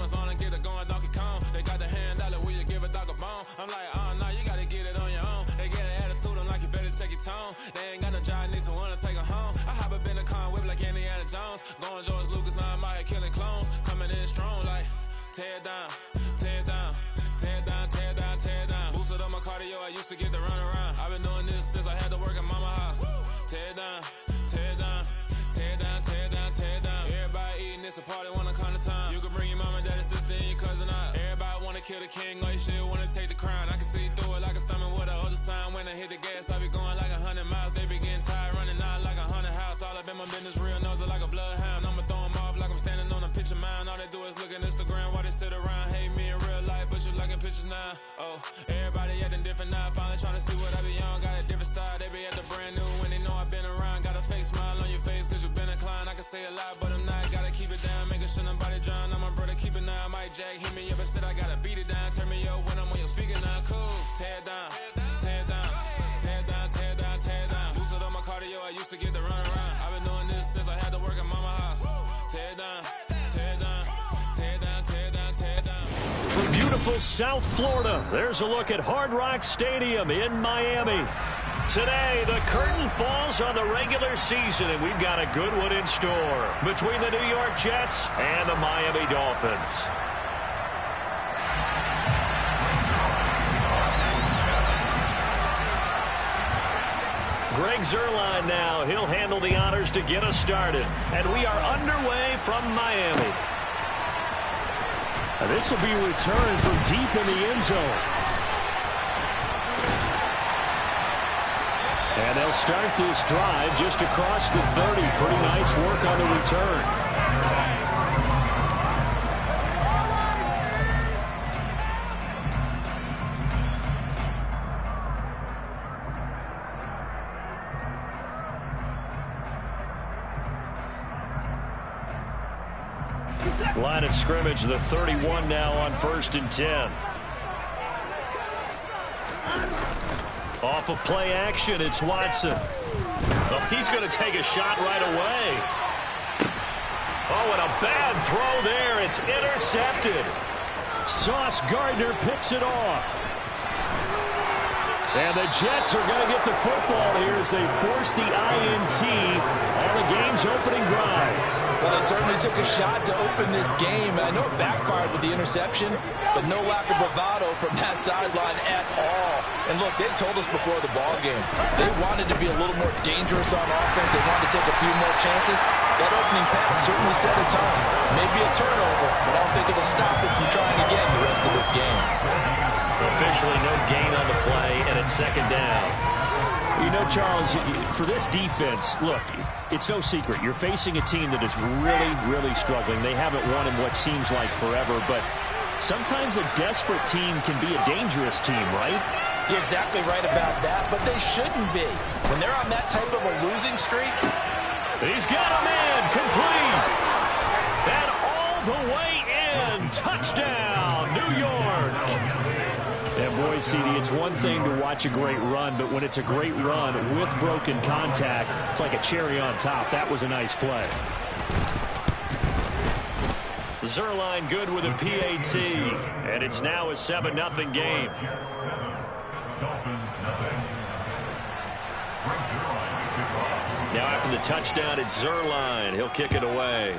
guns on and get it going Donkey Kong. They got the hand dollar, will you give a dog a bone? I'm like, oh no, you gotta get it on your own. They get an attitude, I'm like, you better check your tone. They ain't got no job, need someone to take her home. I hop up in the car, whip like Indiana Jones. Going George Lucas, now I'm out here killing clones. Coming in strong like, tear down, tear down, tear down, tear down, tear down. Boosted up my cardio, I used to get to run around. I've been doing this since I had to work at mama house. Tear down, tear down, tear down, tear down, tear down. Everybody eating, it's a party, wanna come to time. You can bring your mama, daddy, sister, and your cousin out. Everybody wanna kill the king, or you shit wanna take the crown. I can see through it like a stomach with a other sign. When I hit the gas, I be going like 100 miles. They be getting tired, running out like 100 house. All up in my business, real nose like a bloodhound. I'ma throw them off like I'm standing on a picture mound. All they do is look at Instagram while they sit around. Hate me in real life, but you liking pictures now. Oh, everybody acting different now. Finally trying to see what I be on. Got a different style, they be at the brand new when they know I've been around. Got a fake smile on your face cause you been inclined. I can say a lot, but I'm not. Gotta keep it down, making sure nobody drown. I'm my brother, keep it now. Mike Jack hit me up and said I gotta beat it down. Turn me up when I'm on your speaker now. Cool, tear down, tear down, tear down, tear down, tear down. Boosted up my cardio, I used to get to run around. I've been doing this since I had to work at mama house. Tear down, tear down, tear down, tear down, tear down. From beautiful South Florida, there's a look at Hard Rock Stadium in Miami. Today, the curtain falls on the regular season, and we've got a good one in store between the New York Jets and the Miami Dolphins. Greg Zuerlein now. He'll handle the honors to get us started. And we are underway from Miami. And this will be a return from deep in the end zone. And they'll start this drive just across the 30. Pretty nice work on the return. Line of scrimmage, the 31 now on 1st and 10. Off of play action, it's Watson. Oh, he's going to take a shot right away. Oh, and a bad throw there. It's intercepted. Sauce Gardner picks it off. And the Jets are going to get the football here as they force the INT on the game's opening drive. Well, they certainly took a shot to open this game. I know it backfired with the interception, but no lack of bravado from that sideline at all. And look, they told us before the ball game, they wanted to be a little more dangerous on offense. They wanted to take a few more chances. That opening pass certainly set a tone. Maybe a turnover, but I don't think it'll stop them from trying again the rest of this game. Officially no gain on the play, and it's 2nd down. You know, Charles, for this defense, look, it's no secret. You're facing a team that is really, really struggling. They haven't won in what seems like forever, but sometimes a desperate team can be a dangerous team, right? You're exactly right about that, but they shouldn't be. When they're on that type of a losing streak. He's got a man, complete. And all the way in. Touchdown, New York. And boy, CD, it's one thing to watch a great run, but when it's a great run with broken contact, it's like a cherry on top. That was a nice play. Zuerlein good with a PAT, and it's now a 7-0 game. Now after the touchdown, it's Zuerlein. He'll kick it away.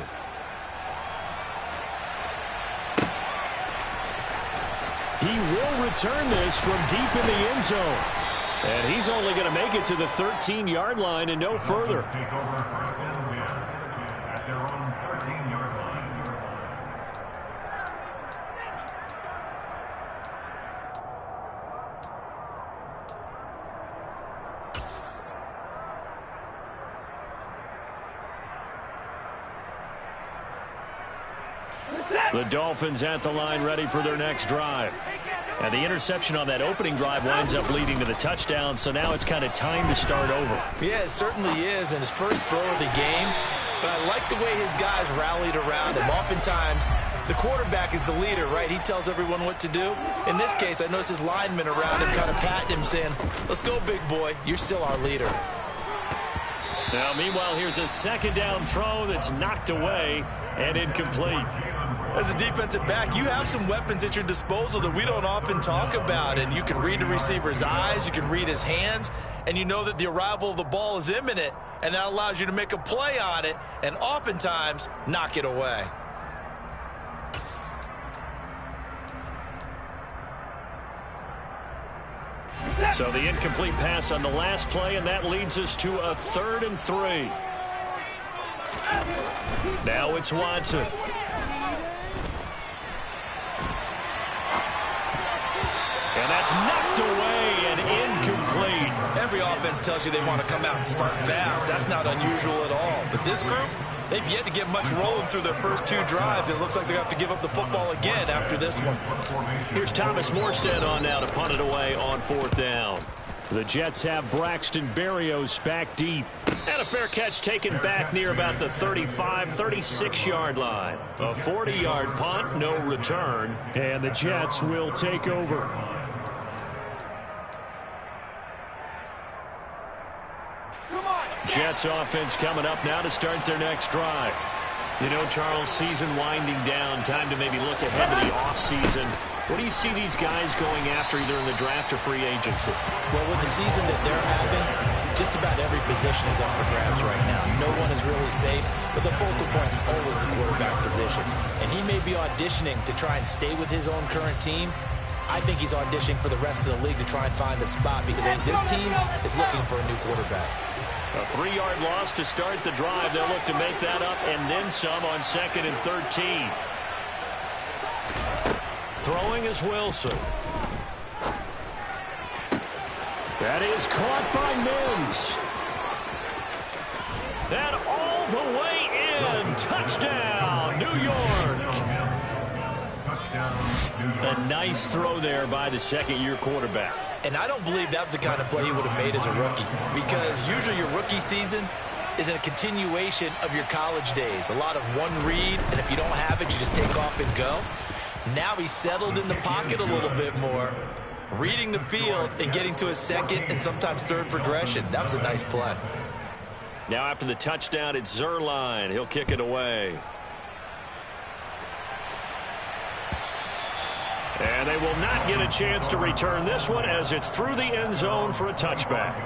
He will return this from deep in the end zone. And he's only going to make it to the 13-yard line and no further. The Dolphins at the line, ready for their next drive. And the interception on that opening drive winds up leading to the touchdown, so now it's kind of time to start over. Yeah, it certainly is, and his first throw of the game. But I like the way his guys rallied around him. Oftentimes, the quarterback is the leader, right? He tells everyone what to do. In this case, I noticed his linemen around him kind of patting him, saying, let's go, big boy. You're still our leader. Now, meanwhile, here's a 2nd down throw that's knocked away and incomplete. As a defensive back, you have some weapons at your disposal that we don't often talk about, and you can read the receiver's eyes, you can read his hands, and you know that the arrival of the ball is imminent, and that allows you to make a play on it and oftentimes knock it away. So the incomplete pass on the last play, and that leads us to a 3rd and 3. Now it's Watson. And that's knocked away and incomplete. Every offense tells you they want to come out and start fast. That's not unusual at all. But this group, they've yet to get much rolling through their first 2 drives, and it looks like they're going to have to give up the football again after this one. Here's Thomas Morstead on now to punt it away on 4th down. The Jets have Braxton Berrios back deep. And a fair catch taken back near about the 35, 36-yard line. A 40-yard punt, no return. And the Jets will take over. Jets offense coming up now to start their next drive. You know, Charles, season winding down, time to maybe look ahead to the offseason. What do you see these guys going after either in the draft or free agency? Well, with the season that they're having, just about every position is up for grabs right now. No one is really safe, but the focal point's always the quarterback position. And he may be auditioning to try and stay with his own current team. I think he's auditioning for the rest of the league to try and find the spot because I think this team is looking for a new quarterback. A 3-yard loss to start the drive. They'll look to make that up and then some on 2nd and 13. Throwing is Wilson. That is caught by Mims. And all the way in. Touchdown, New York. A nice throw there by the 2nd-year quarterback. And I don't believe that was the kind of play he would have made as a rookie, because usually your rookie season is a continuation of your college days. A lot of one read, and if you don't have it, you just take off and go. Now he's settled in the pocket a little bit more, reading the field and getting to his 2nd and sometimes 3rd progression. That was a nice play. Now after the touchdown, it's Zuerlein. He'll kick it away. And they will not get a chance to return this one as it's through the end zone for a touchback.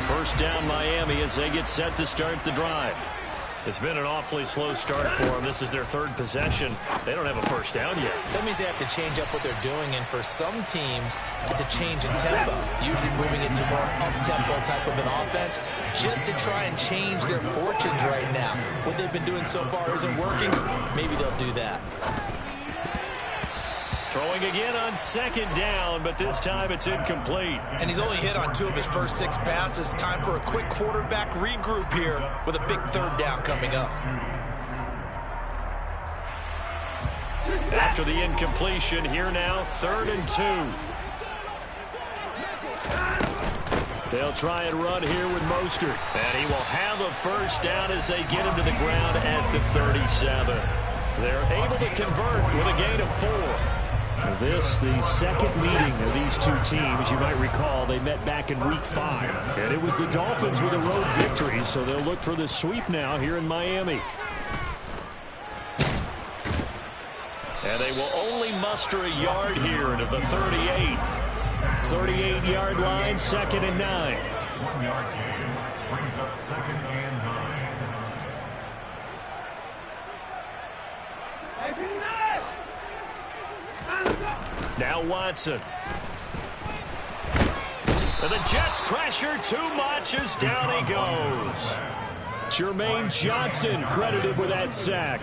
First down Miami as they get set to start the drive. It's been an awfully slow start for them. This is their 3rd possession. They don't have a first down yet. So that means they have to change up what they're doing, and for some teams, it's a change in tempo, usually moving into more up-tempo type of an offense, just to try and change their fortunes right now. What they've been doing so far isn't working. Maybe they'll do that. Throwing again on 2nd down, but this time it's incomplete. And he's only hit on 2 of his first 6 passes. Time for a quick quarterback regroup here with a big 3rd down coming up. After the incompletion, here now, 3rd and 2. They'll try and run here with Mostert. And he will have a first down as they get him to the ground at the 37. They're able to convert with a gain of 4. This, the 2nd meeting of these 2 teams. You might recall they met back in Week 5. And it was the Dolphins with a road victory, so they'll look for the sweep now here in Miami. And they will only muster a yard here to the 38. 38-yard line, 2nd and 9. 1 yard gain brings up 2nd and 9. Now Watson. And the Jets pressure too much as down he goes. Jermaine Johnson credited with that sack.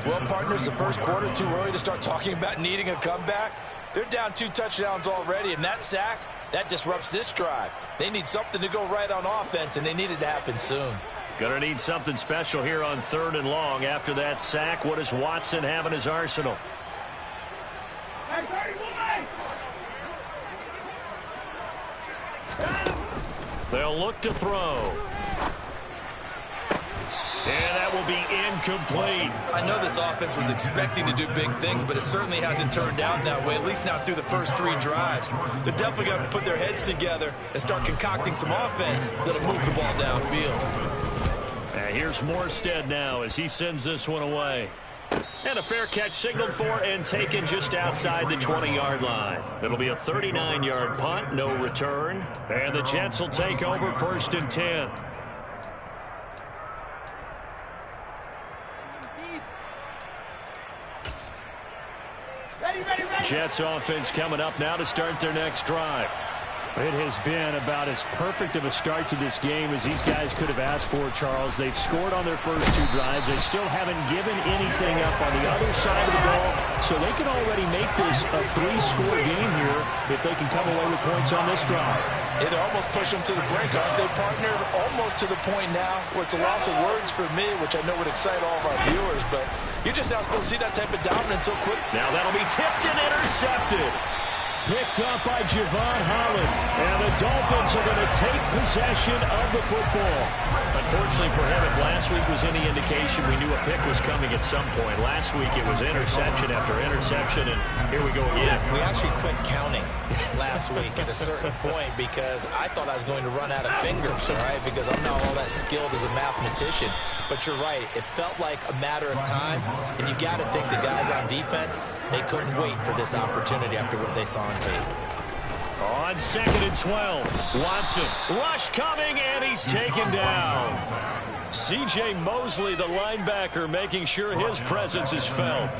Well, partners, the first quarter, too early to start talking about needing a comeback. They're down 2 touchdowns already, and that sack, that disrupts this drive. They need something to go right on offense, and they need it to happen soon. Gonna need something special here on 3rd and long. After that sack, what does Watson have in his arsenal? They'll look to throw. And that will be incomplete. I know this offense was expecting to do big things, but it certainly hasn't turned out that way, at least not through the first 3 drives. They're definitely going to have to put their heads together and start concocting some offense that'll move the ball downfield. And here's Morstead now as he sends this one away. And a fair catch signaled for and taken just outside the 20-yard line. It'll be a 39-yard punt, no return. And the Jets will take over 1st and 10. Jets offense coming up now to start their next drive. It has been about as perfect of a start to this game as these guys could have asked for, Charles. They've scored on their first 2 drives. They still haven't given anything up on the other side of the ball, so they can already make this a 3-score game here if they can come away with points on this drive. Yeah, they're almost pushing them to the brink, aren't they, partner? Almost to the point now where it's a loss of words for me, which I know would excite all of our viewers, but you're just not supposed to see that type of dominance so quick. Now that'll be tipped and intercepted. Picked up by Javon Holland. And the Dolphins are going to take possession of the football. Unfortunately for him, if last week was any indication, we knew a pick was coming at some point. Last week it was interception after interception, and here we go again. We actually quit counting last week at a certain point because I thought I was going to run out of fingers, all right, because I'm not all that skilled as a mathematician. But you're right. It felt like a matter of time, and you got to think the guys on defense, they couldn't wait for this opportunity after what they saw on tape. On 2nd and 12, Watson, rush coming, and he's taken down. C.J. Mosley, the linebacker, making sure his presence is felt.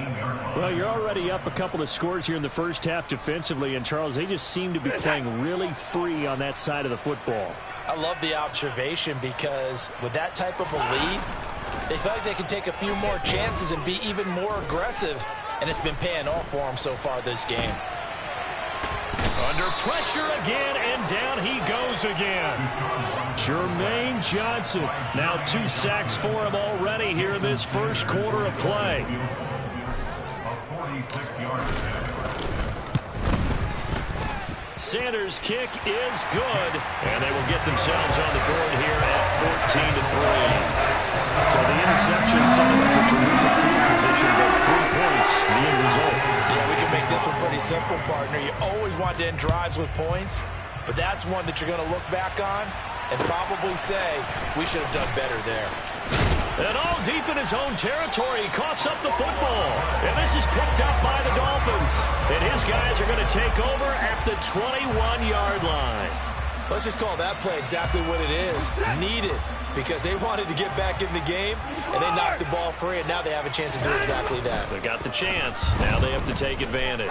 Well, you're already up a couple of scores here in the first half defensively, and Charles, they just seem to be playing really free on that side of the football. I love the observation because with that type of a lead, they feel like they can take a few more chances and be even more aggressive, and it's been paying off for them so far this game. Under pressure again, and down he goes again. Jermaine Johnson. Now 2 sacks for him already here in this first quarter of play. A 46-yard attempt. Sanders' kick is good, and they will get themselves on the board here at 14-3. So the interception set them up a terrific field position, but 3 points, the end result. Yeah, we can make this one pretty simple, partner. You always want to end drives with points, but that's one that you're going to look back on and probably say, we should have done better there. And all deep in his own territory, he coughs up the football. And this is picked up by the Dolphins. And his guys are going to take over at the 21-yard line. Let's just call that play exactly what it is. Needed, because they wanted to get back in the game, and they knocked the ball free, and now they have a chance to do exactly that. They got the chance. Now they have to take advantage.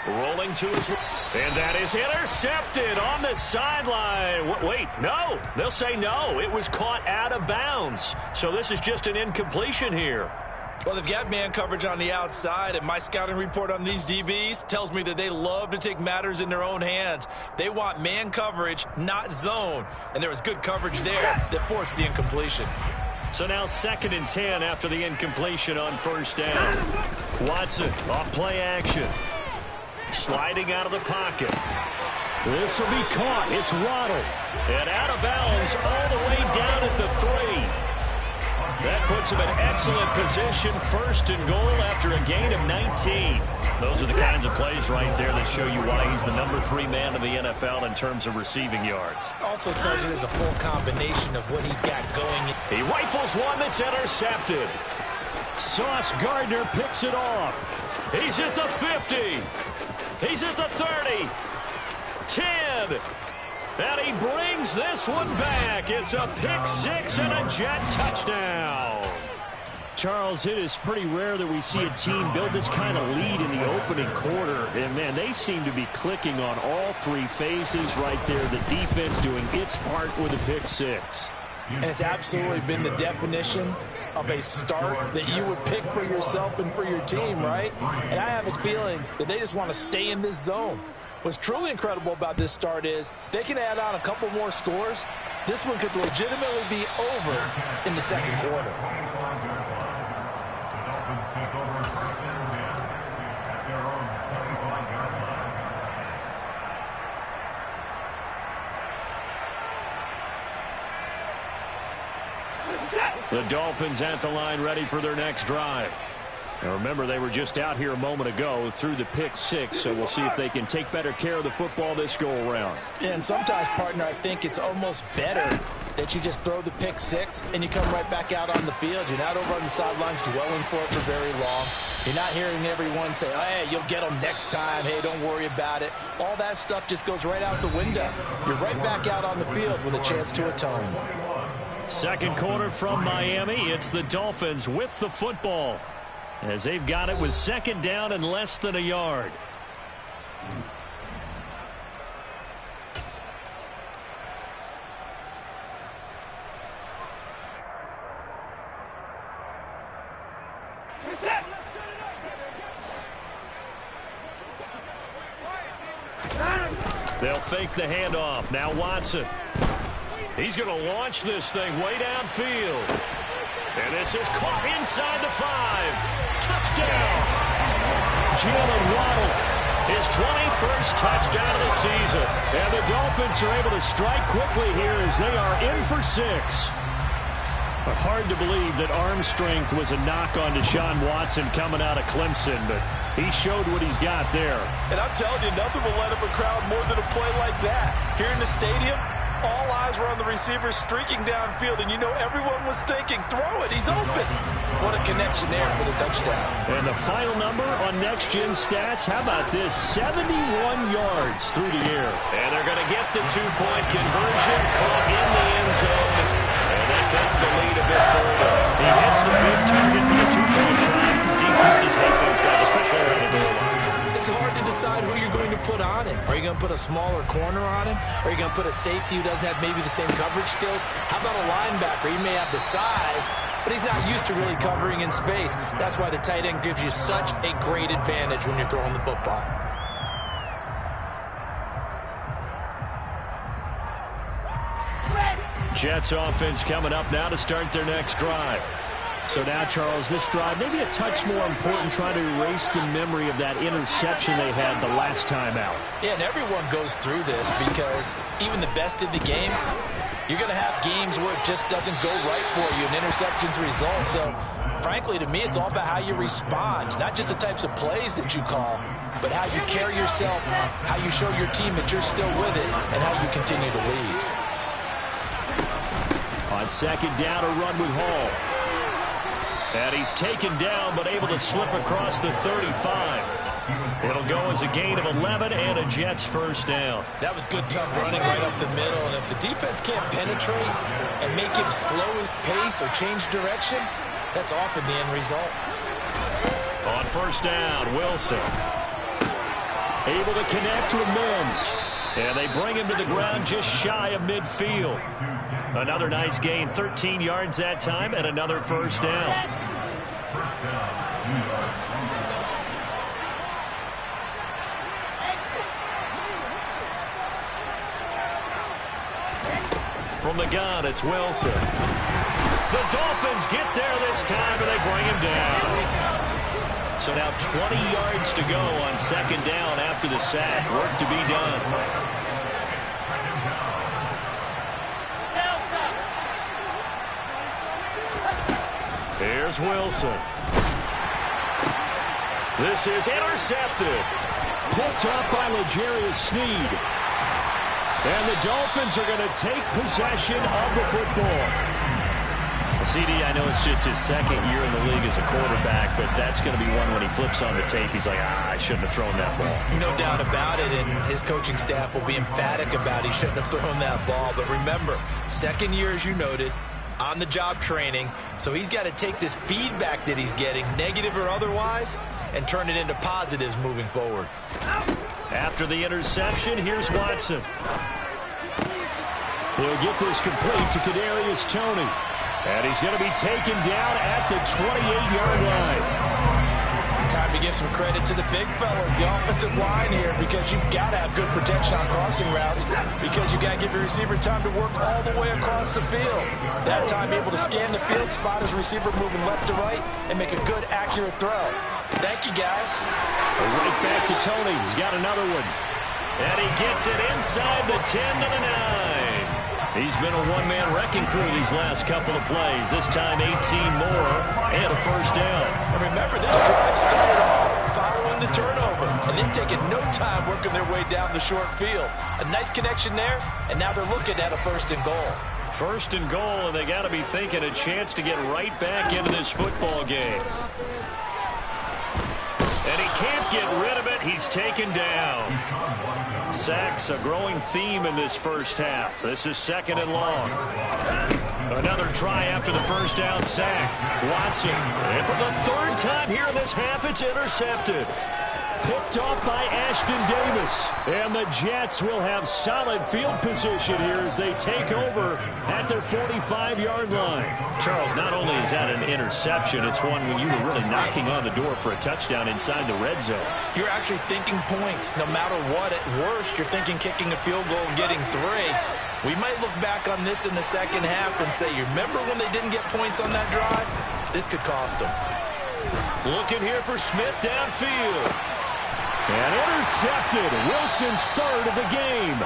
Rolling to his... And that is intercepted on the sideline. Wait, no. They'll say no. It was caught out of bounds. So this is just an incompletion here. Well, they've got man coverage on the outside, and my scouting report on these DBs tells me that they love to take matters in their own hands. They want man coverage, not zone. And there was good coverage there that forced the incompletion. So now 2nd and 10 after the incompletion on first down. Watson off play action. Sliding out of the pocket. This will be caught. It's Waddle. And out of bounds all the way down at the 3. That puts him in excellent position. 1st and goal after a gain of 19. Those are the kinds of plays right there that show you why he's the number 3 man of the NFL in terms of receiving yards. Also tells you there's a full combination of what he's got going. He rifles one that's intercepted. Sauce Gardner picks it off. He's at the 50. He's at the 30. 10. And he brings this one back. It's a pick-6 and a Jet touchdown. Charles, it is pretty rare that we see a team build this kind of lead in the opening quarter. And, man, they seem to be clicking on all 3 phases right there. The defense doing its part with a pick-6. And it's absolutely been the definition of a start that you would pick for yourself and for your team, right? And I have a feeling that they just want to stay in this zone. What's truly incredible about this start is they can add on a couple more scores. This one could legitimately be over in the 2nd quarter. The Dolphins take over 1st and 10 at their own 25-yard line. The Dolphins at the line, ready for their next drive. Now remember, they were just out here a moment ago through the pick 6, so we'll see if they can take better care of the football this go-around. Yeah, and sometimes, partner, I think it's almost better that you just throw the pick 6 and you come right back out on the field. You're not over on the sidelines dwelling for it for very long. You're not hearing everyone say, oh, hey, you'll get them next time. Hey, don't worry about it. All that stuff just goes right out the window. You're right back out on the field with a chance to atone. Second quarter from Miami. It's the Dolphins with the football, as they've got it with second down and less than a yard. They'll fake the handoff. Now Watson. He's going to launch this thing way downfield. And this is caught inside the 5. Touchdown. Jalen Waddle, his 21st touchdown of the season. And the Dolphins are able to strike quickly here as they are in for 6. But hard to believe that arm strength was a knock on Deshaun Watson coming out of Clemson, but he showed what he's got there. And I'm telling you, nothing will let up a crowd more than a play like that. Here in the stadium, all eyes were on the receiver streaking downfield, and you know everyone was thinking, throw it, he's open. What a connection there for the touchdown. And the final number on Next Gen Stats, how about this? 71 yards through the air. And they're going to get the 2-point conversion, caught in the end zone. And that cuts the lead a bit further. He hits the big target for the 2-point try. Defenses hate those guys, especially around the goal line. It's hard to decide who you're going to put on him. Are you going to put a smaller corner on him? Are you going to put a safety who doesn't have maybe the same coverage skills? How about a linebacker? He may have the size, but he's not used to really covering in space. That's why the tight end gives you such a great advantage when you're throwing the football. Jets offense coming up now to start their next drive. So now, Charles, this drive maybe a touch more important, trying to erase the memory of that interception they had the last time out. Yeah, and everyone goes through this because even the best in the game, you're going to have games where it just doesn't go right for you, and interceptions result. So, frankly, to me, it's all about how you respond, not just the types of plays that you call, but how you carry yourself, how you show your team that you're still with it, and how you continue to lead. On second down, a run with Hall. And he's taken down, but able to slip across the 35. It'll go as a gain of 11 and a Jets first down. That was good, tough running right up the middle. And if the defense can't penetrate and make him slow his pace or change direction, that's often the end result. On first down, Wilson. Able to connect with Mims. And they bring him to the ground just shy of midfield. Another nice gain, 13 yards that time, and another first down. From the gun, it's Wilson. The Dolphins get there this time, and they bring him down. So now 20 yards to go on second down after the sack. Work to be done. Here's Wilson. This is intercepted. Picked up by L'Jarius Sneed. And the Dolphins are going to take possession of the football. CD, I know it's just his second year in the league as a quarterback, but that's going to be one when he flips on the tape. He's like, I shouldn't have thrown that ball. No doubt about it, and his coaching staff will be emphatic about he shouldn't have thrown that ball. But remember, second year, as you noted, on-the-job training, so he's got to take this feedback that he's getting, negative or otherwise, and turn it into positives moving forward. After the interception, here's Watson. He'll get this complete to Kadarius Toney. And he's going to be taken down at the 28-yard line. Time to give some credit to the big fellas, the offensive line here, because you've got to have good protection on crossing routes, because you've got to give your receiver time to work all the way across the field. That time able to scan the field, spot his receiver moving left to right, and make a good, accurate throw. Thank you, guys. Right back to Toney. He's got another one. And he gets it inside the 10 to the 9. He's been a one-man wrecking crew these last couple of plays. This time 18 more and a first down. And remember, this drive started off following the turnover, and they've taken no time working their way down the short field. A nice connection there, and now they're looking at a 1st and goal. 1st and goal, and they got to be thinking a chance to get right back into this football game. And he can't get rid of it. He's taken down. Sacks, a growing theme in this first half. This is 2nd and long. Another try after the first down sack. Watson, and for the 3rd time here in this half, it's intercepted. Picked off by Ashton Davis. And the Jets will have solid field position here as they take over at their 45-yard line. Charles, not only is that an interception, it's one when you were really knocking on the door for a touchdown inside the red zone. You're actually thinking points. No matter what, at worst, you're thinking kicking a field goal and getting 3. We might look back on this in the second half and say, you remember when they didn't get points on that drive? This could cost them. Looking here for Smith downfield. And intercepted. Wilson's 3rd of the game.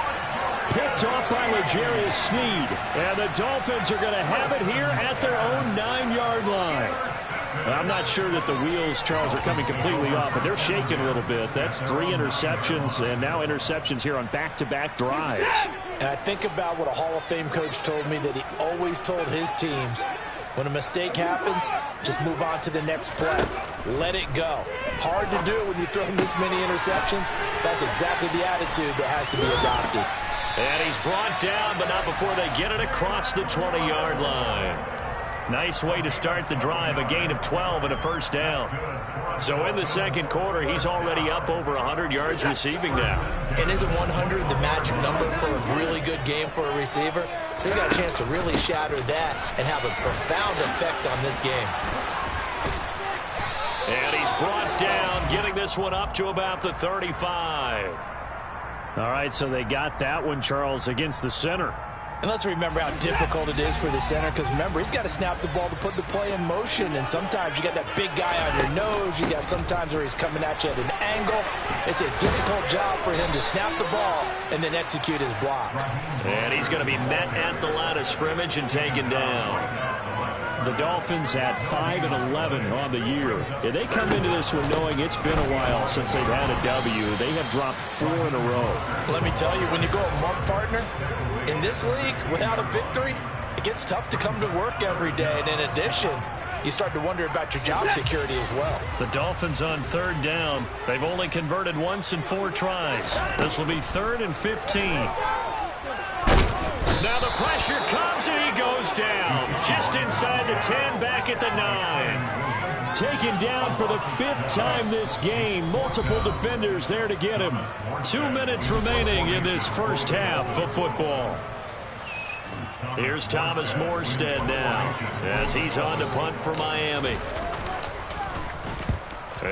Picked off by L'Jarius Sneed. And the Dolphins are going to have it here at their own 9-yard line. I'm not sure that the wheels, Charles, are coming completely off, but they're shaking a little bit. That's 3 interceptions, and now interceptions here on back-to-back drives. And I think about what a Hall of Fame coach told me that he always told his teams, when a mistake happens, just move on to the next play. Let it go. Hard to do when you throw this many interceptions. That's exactly the attitude that has to be adopted. And he's brought down, but not before they get it across the 20-yard line. Nice way to start the drive, a gain of 12 and a first down. So in the second quarter, he's already up over 100 yards receiving now. And isn't 100 the magic number for a really good game for a receiver? So he got a chance to really shatter that and have a profound effect on this game. And he's brought down, getting this one up to about the 35. All right, so they got that one, Charles, against the center. And let's remember how difficult it is for the center, because remember, he's got to snap the ball to put the play in motion, and sometimes you got that big guy on your nose. You got sometimes where he's coming at you at an angle. It's a difficult job for him to snap the ball and then execute his block. And he's going to be met at the line of scrimmage and taken down. The Dolphins at 5-11 on the year. And they come into this one knowing it's been a while since they've had a W. They have dropped 4 in a row. Let me tell you, when you go a month, partner, in this league, without a victory, it gets tough to come to work every day. And in addition, you start to wonder about your job security as well. The Dolphins on 3rd down. They've only converted once in 4 tries. This will be 3rd and 15. Now the pressure comes and he goes down. Just inside the 10, back at the 9. Taken down for the 5th time this game. Multiple defenders there to get him. 2 minutes remaining in this first half of football. Here's Thomas Morstead now as he's on to punt for Miami.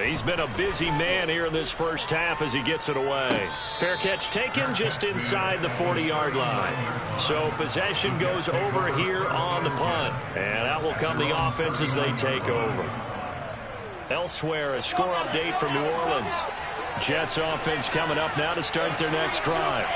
He's been a busy man here in this first half as he gets it away. Fair catch taken just inside the 40-yard line. So possession goes over here on the punt. And out will come the offense as they take over. Elsewhere, a score update from New Orleans. Jets offense coming up now to start their next drive.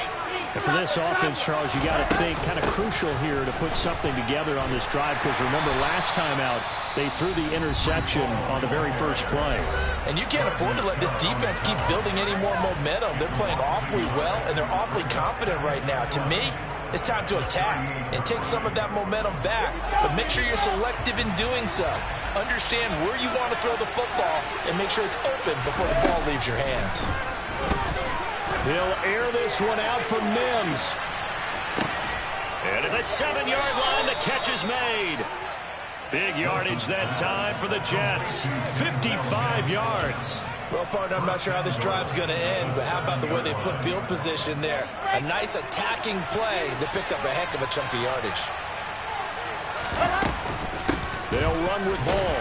And for this offense, Charles, you got to think kind of crucial here to put something together on this drive, because remember last time out, they threw the interception on the very first play. And you can't afford to let this defense keep building any more momentum. They're playing awfully well, and they're awfully confident right now. To me, it's time to attack and take some of that momentum back, but make sure you're selective in doing so. Understand where you want to throw the football and make sure it's open before the ball leaves your hands. He'll air this one out for Mims. And at the 7-yard line, the catch is made. Big yardage that time for the Jets. 55 yards. Well, partner, I'm not sure how this drive's going to end, but how about the way they flip field position there? A nice attacking play that picked up a heck of a chunk of yardage. They'll run with ball.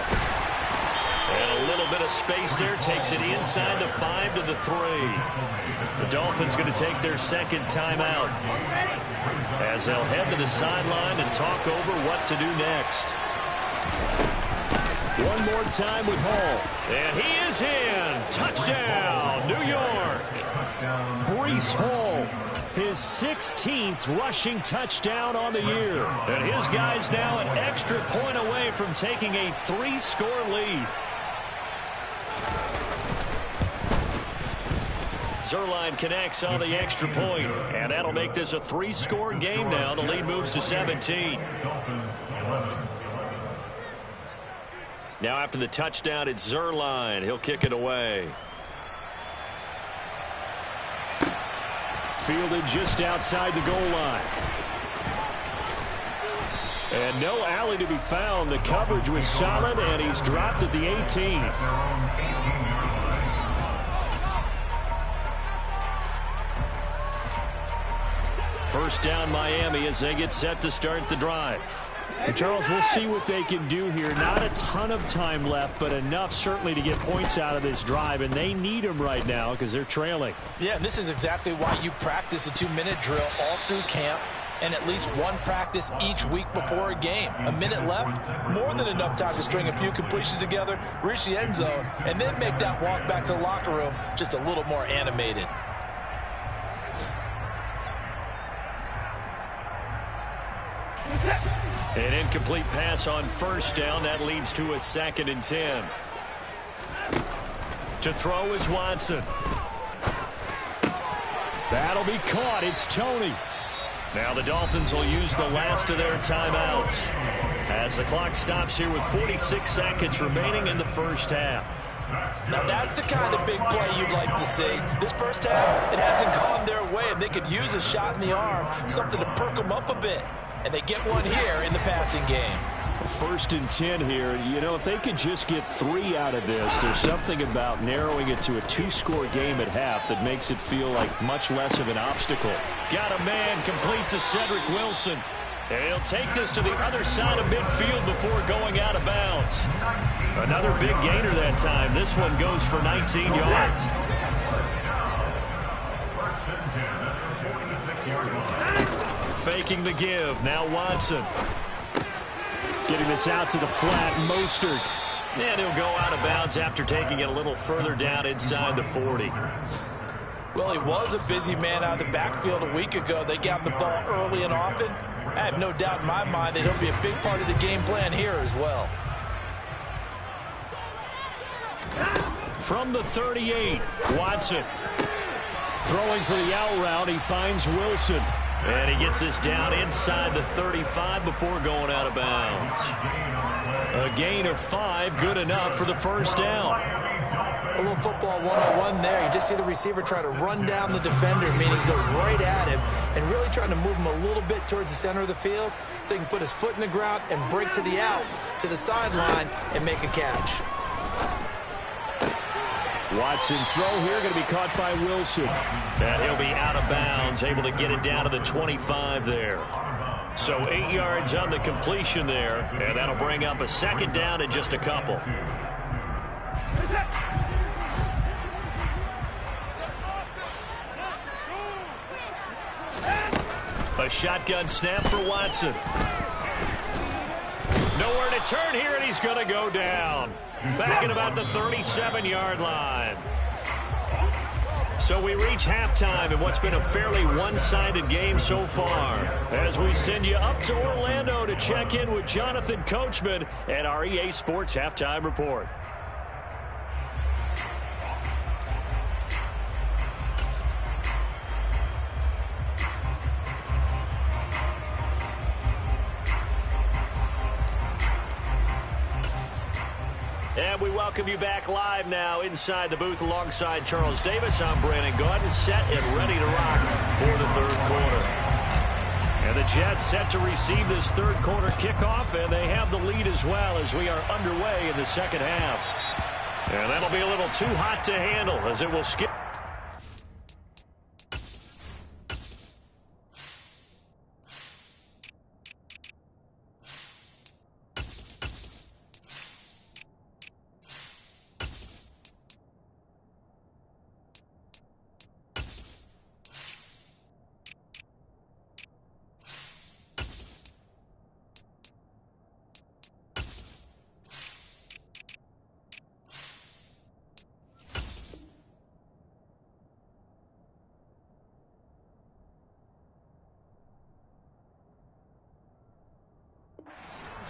And a little bit of space there takes it inside the 5 to the 3. The Dolphins going to take their second timeout as they'll head to the sideline and talk over what to do next. One more time with Hall. And he is in. Touchdown, New York. Breece Hall, his 16th rushing touchdown on the year. And his guys now an extra point away from taking a 3-score lead. Zerline connects on the extra point, and that'll make this a 3-score game now. The lead moves to 17. Now after the touchdown, it's Zerline. He'll kick it away. Fielded just outside the goal line. And no alley to be found. The coverage was solid, and he's dropped at the 18. First down Miami as they get set to start the drive. And Charles, we'll see what they can do here. Not a ton of time left, but enough certainly to get points out of this drive, and they need them right now because they're trailing. Yeah, and this is exactly why you practice a 2-minute drill all through camp and at least one practice each week before a game. A minute left, more than enough time to string a few completions together, reach the end zone, and then make that walk back to the locker room just a little more animated. An incomplete pass on first down. That leads to a 2nd and 10. To throw is Watson. That'll be caught. It's Toney. Now the Dolphins will use the last of their timeouts as the clock stops here with 46 seconds remaining in the first half. Now that's the kind of big play you'd like to see. This first half, it hasn't gone their way, and they could use a shot in the arm, something to perk them up a bit. And they get one here in the passing game. 1st and 10 here. You know, if they could just get 3 out of this, there's something about narrowing it to a 2-score game at half that makes it feel like much less of an obstacle. Got a man complete to Cedric Wilson. And he'll take this to the other side of midfield before going out of bounds. Another big gainer that time. This one goes for 19 yards. Faking the give. Now Watson. Getting this out to the flat. Mostert. And he'll go out of bounds after taking it a little further down inside the 40. Well, he was a busy man out of the backfield a week ago. They got the ball early and often. I have no doubt in my mind that he'll be a big part of the game plan here as well. From the 38, Watson. Throwing for the out route. He finds Wilson. And he gets this down inside the 35 before going out of bounds. A gain of 5, good enough for the first down. A little football 101 there. You just see the receiver try to run down the defender, meaning he goes right at him and really trying to move him a little bit towards the center of the field so he can put his foot in the ground and break to the out, to the sideline, and make a catch. Watson's throw here going to be caught by Wilson. And he'll be out of bounds, able to get it down to the 25 there. So 8 yards on the completion there, and that'll bring up a 2nd down and just a couple. A shotgun snap for Watson. Nowhere to turn here, and he's going to go down. Back at about the 37-yard line. So we reach halftime in what's been a fairly one-sided game so far. As we send you up to Orlando to check in with Jonathan Coachman at our EA Sports Halftime Report. And we welcome you back live now inside the booth alongside Charles Davis. I'm Brandon Gaudin, set and ready to rock for the 3rd quarter. And the Jets set to receive this 3rd quarter kickoff, and they have the lead as well as we are underway in the 2nd half. And that'll be a little too hot to handle as it will skip.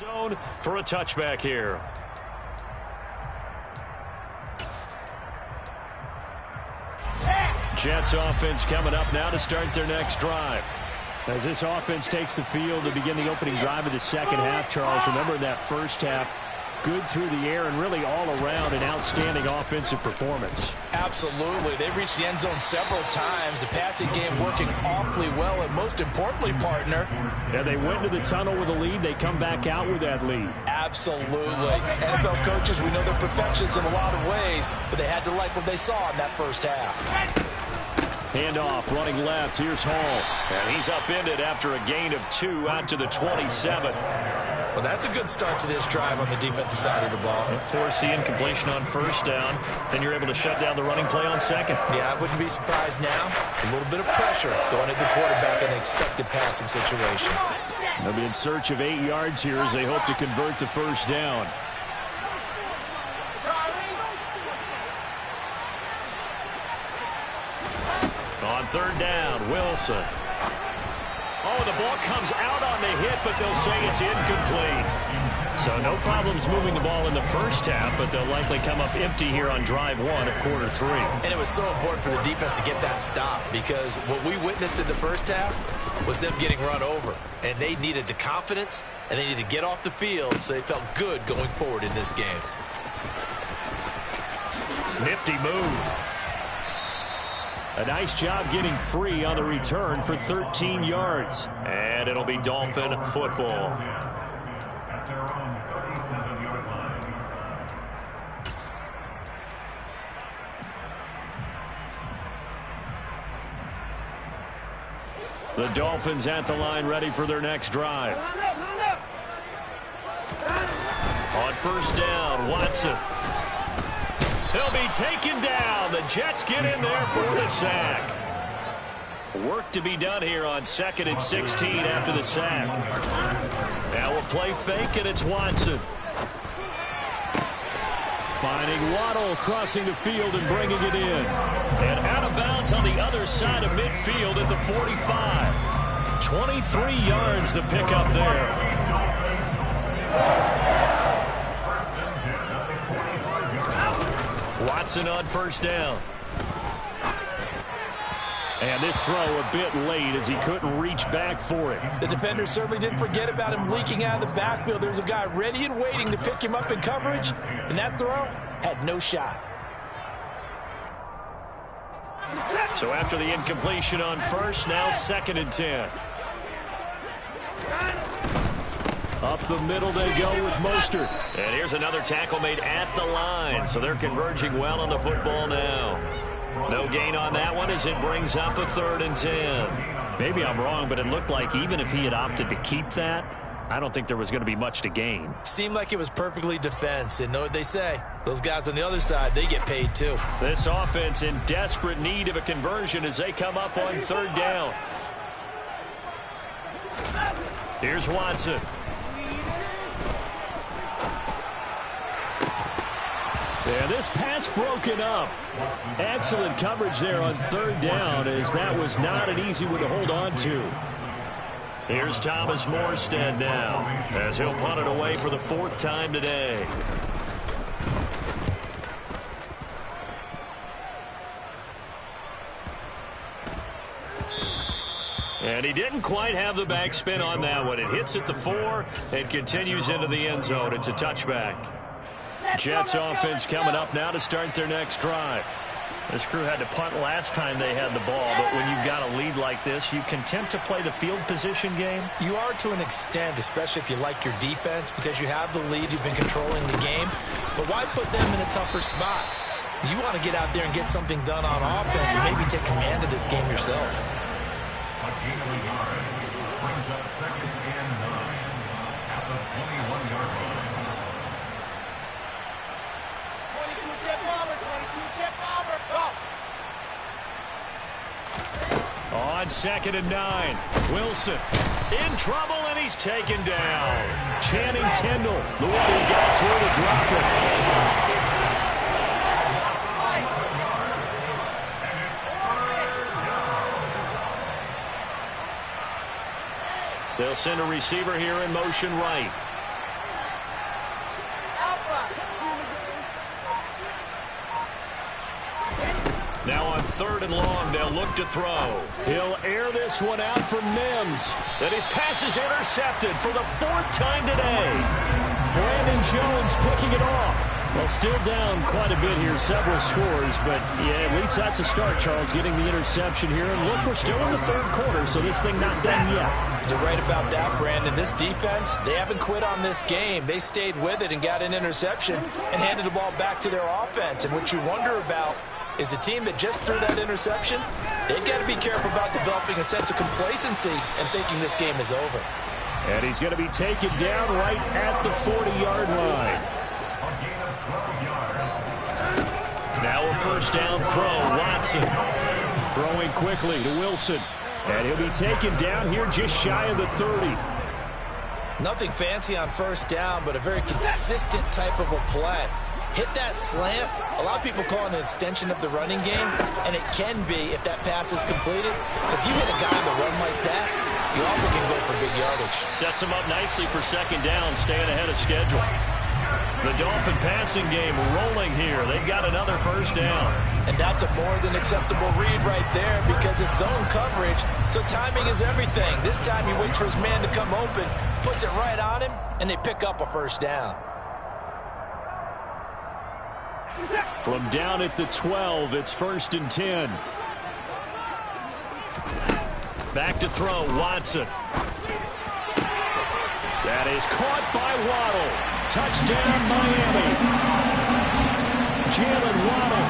Zone for a touchback here. Jets offense coming up now to start their next drive. As this offense takes the field to begin the opening drive of the second half, Charles, remember that first half, good through the air and really all around an outstanding offensive performance. Absolutely. They reached the end zone several times. The passing game working awfully well, and most importantly, partner. Yeah, they went to the tunnel with a lead. They come back out with that lead. Absolutely. NFL coaches, we know they're perfectionists in a lot of ways, but they had to like what they saw in that first half. Handoff, running left. Here's Hall. And he's upended after a gain of 2 out to the 27. Well, that's a good start to this drive on the defensive side of the ball. Force the incompletion on first down. Then you're able to shut down the running play on second. Yeah, I wouldn't be surprised now. A little bit of pressure going at the quarterback in an expected passing situation. They'll be in search of 8 yards here as they hope to convert the first down. On third down, Wilson. Oh, the ball comes out on the hit, but they'll say it's incomplete. So no problems moving the ball in the first half, but they'll likely come up empty here on drive 1 of quarter 3. And it was so important for the defense to get that stop, because what we witnessed in the first half was them getting run over. And they needed the confidence, and they needed to get off the field so they felt good going forward in this game. Nifty move. A nice job getting free on the return for 13 yards. And it'll be Dolphin football. At their own 37-yard line. The Dolphins at the line, ready for their next drive. On first down, Watson. He'll be taken down. The Jets get in there for the sack. Work to be done here on 2nd and 16 after the sack. Now we'll play fake, and it's Watson. Finding Waddle crossing the field and bringing it in. And out of bounds on the other side of midfield at the 45. 23 yards to pick up there. Watson on first down. And this throw a bit late as he couldn't reach back for it. The defender certainly didn't forget about him leaking out of the backfield. There's a guy ready and waiting to pick him up in coverage, and that throw had no shot. So after the incompletion on first, now 2nd and 10. Up the middle they go with Mostert. And here's another tackle made at the line, so they're converging well on the football now. No gain on that one as it brings up a 3rd and 10. Maybe I'm wrong, but it looked like even if he had opted to keep that, I don't think there was going to be much to gain. Seemed like it was perfectly defense, and know what they say. Those guys on the other side, they get paid too. This offense in desperate need of a conversion as they come up on 3rd down. Here's Watson. Yeah, this pass broken up. Excellent coverage there on 3rd down, as that was not an easy one to hold on to. Here's Thomas Morstead now, as he'll punt it away for the 4th time today. And he didn't quite have the backspin on that one. It hits at the 4 and continues into the end zone. It's a touchback. Jets offense coming up now to start their next drive. This crew had to punt last time they had the ball, but when you've got a lead like this, you content to play the field position game? You are to an extent, especially if you like your defense, because you have the lead, you've been controlling the game. But why put them in a tougher spot? You want to get out there and get something done on offense and maybe take command of this game yourself. A gain of a yard brings up 2nd and 9 at the 21-yard line. 22 jet bomber, 22 jet bomber, go! On 2nd and 9, Wilson in trouble, and he's taken down. Channing Tindall, the one who got through to drop it. They'll send a receiver here in motion right. 3rd and long. They'll look to throw. He'll air this one out for Mims. And his pass is intercepted for the 4th time today. Brandon Jones picking it off. Well, still down quite a bit here, several scores, but yeah, at least that's a start, Charles, getting the interception here. And look, we're still in the 3rd quarter, so this thing not done yet. You're right about that, Brandon. This defense, they haven't quit on this game. They stayed with it and got an interception and handed the ball back to their offense. And what you wonder about is a team that just threw that interception, they've got to be careful about developing a sense of complacency and thinking this game is over. And he's going to be taken down right at the 40-yard line. Now a 1st down throw, Watson. Throwing quickly to Wilson. And he'll be taken down here just shy of the 30. Nothing fancy on 1st down, but a very consistent type of a play. Hit that slant. A lot of people call it an extension of the running game, and it can be if that pass is completed, because you hit a guy on the run like that, you often can go for big yardage. Sets him up nicely for 2nd down, staying ahead of schedule. The Dolphin passing game rolling here. They've got another 1st down. And that's a more than acceptable read right there because it's zone coverage, so timing is everything. This time he waits for his man to come open, puts it right on him, and they pick up a 1st down. From down at the 12, it's 1st and 10. Back to throw, Watson. That is caught by Waddle. Touchdown, Miami. Jalen Waddle,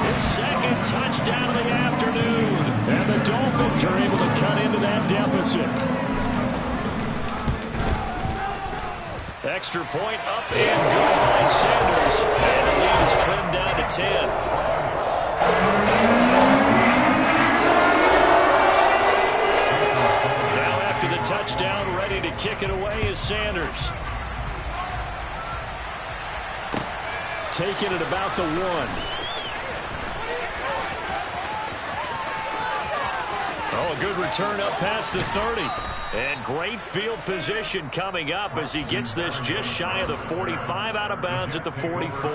his 2nd touchdown of the afternoon. And the Dolphins are able to cut into that deficit. Extra point up and good by Sanders. And the lead is trimmed down to 10. Now after the touchdown, ready to kick it away is Sanders. Taking it about the 1. Oh, a good return up past the 30. And great field position coming up as he gets this just shy of the 45, out of bounds at the 44.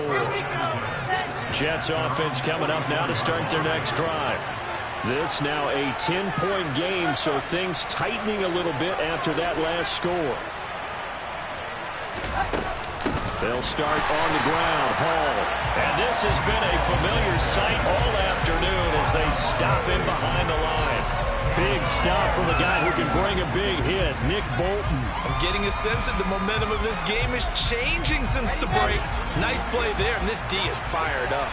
Jets offense coming up now to start their next drive. This now a 10-point game, so things tightening a little bit after that last score. They'll start on the ground, Hall. And this has been a familiar sight all afternoon as they stop him behind the line. Big stop from a guy who can bring a big hit, Nick Bolton. I'm getting a sense that the momentum of this game is changing since the break. Nice play there, and this D is fired up.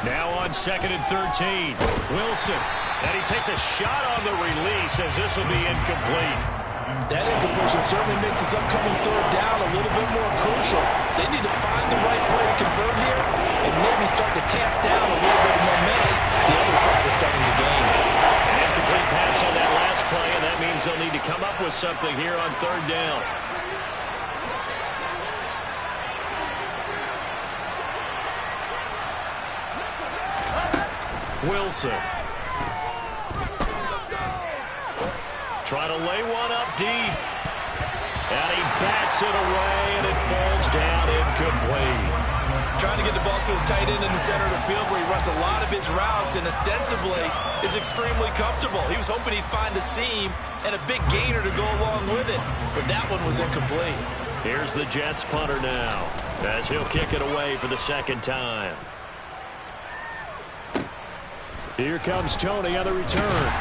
Now on 2nd and 13, Wilson. And he takes a shot on the release as this will be incomplete. That incompletion certainly makes this upcoming 3rd down a little bit more crucial. They need to find the right play to convert here and maybe start to tamp down a little bit of momentum. The other side is starting to gain. An incomplete pass on that last play, and that means they'll need to come up with something here on 3rd down. Wilson. Trying to lay one up deep. And he backs it away, and it falls down incomplete. Trying to get the ball to his tight end in the center of the field where he runs a lot of his routes and ostensibly is extremely comfortable. He was hoping he'd find a seam and a big gainer to go along with it, but that one was incomplete. Here's the Jets punter now as he'll kick it away for the 2nd time. Here comes Tony on the return.